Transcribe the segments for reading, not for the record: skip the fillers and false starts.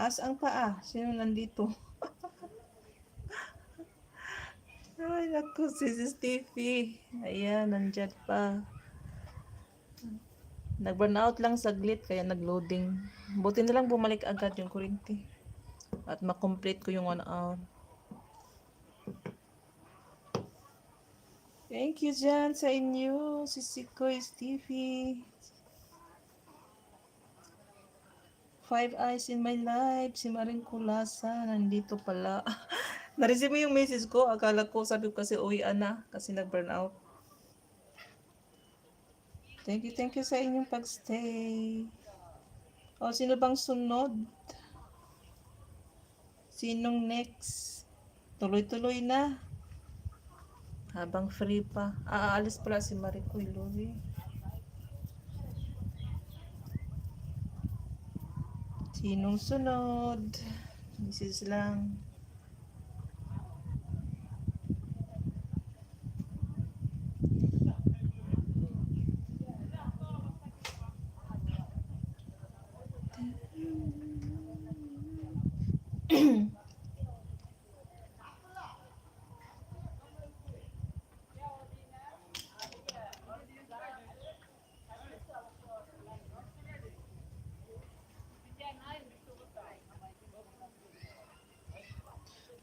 Taas ang paa. Sino nandito? Ay, naku, si Stevie. Ayan, nandyan pa. Nag-burnout lang saglit, kaya nag-loading. Buti na lang bumalik agad yung kuryente. At makomplete ko yung 1 hour. Thank you dyan sa inyo, si Sikoy Stevie. 5 eyes in my life, si Maring Kulasa, nandito pala. Na-receive mo yung message ko, akala ko, sabi ko kasi uwian na, kasi nag-burnout. Thank you sa inyong pagstay. O, sino bang sunod? Sinong next? Tuloy-tuloy na. Habang free pa. Aalis pala si Maricoy Lori. Sinong sunod? Mrs. lang.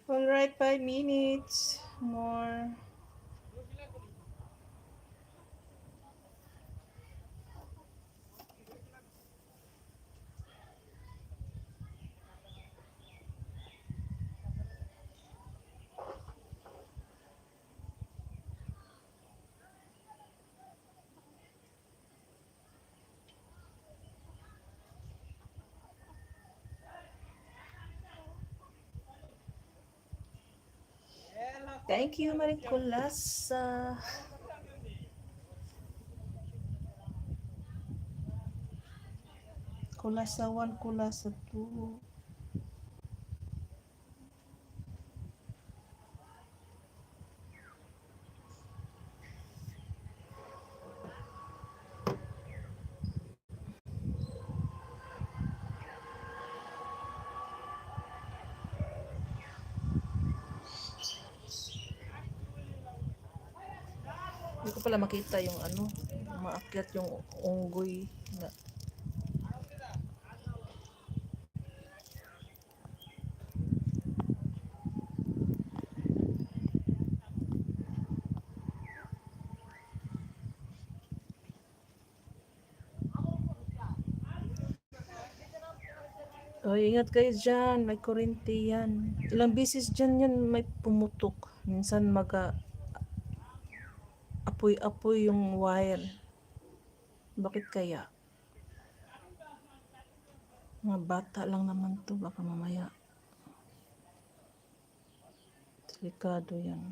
Alright, 5 minutes more. Thank you, Maring Kulasa. Kulasa 1, Kulasa 2. Hindi ko pala makita yung ano, maakyat yung unggoy na. Oh, ingat kayo dyan, may kurente yan. Ilang beses dyan yan may pumutok. Minsan apoy-apoy yung wire. Bakit kaya? Mga bata lang naman to, baka mamaya. Delikado yan.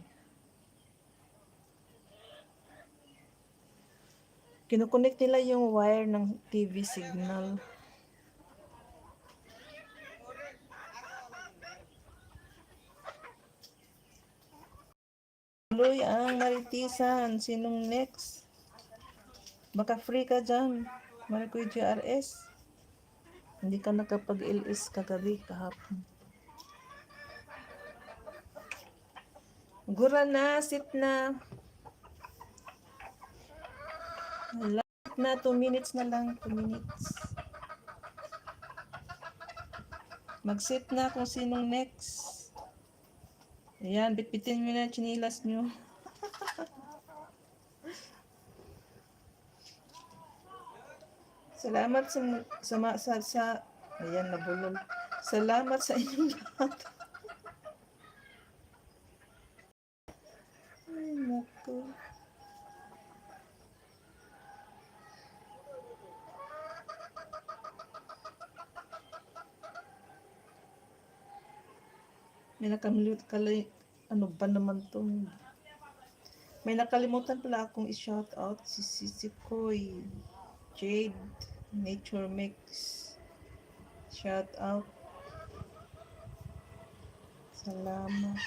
Kinukonek nila yung wire ng TV signal. Tuloy ang Maritisan. Sinong next? Baka free ka dyan. Maricoy GRS. Hindi ka nakapag-LS kagabi, kahapon. Gura na, sit na. Lapit na, 2 minutes na lang. 2 minutes. Mag-sit na kung sinong next. Ayan, bitbitin nyo na chinilas nyo. Salamat sa ayan, nabulol. Salamat sa inyong lahat. Ay, naku. May ano ba naman to? May nakalimutan pala akong i-shout out si Sisikoy, Jade, Nature Mix. Shout out. Salamat.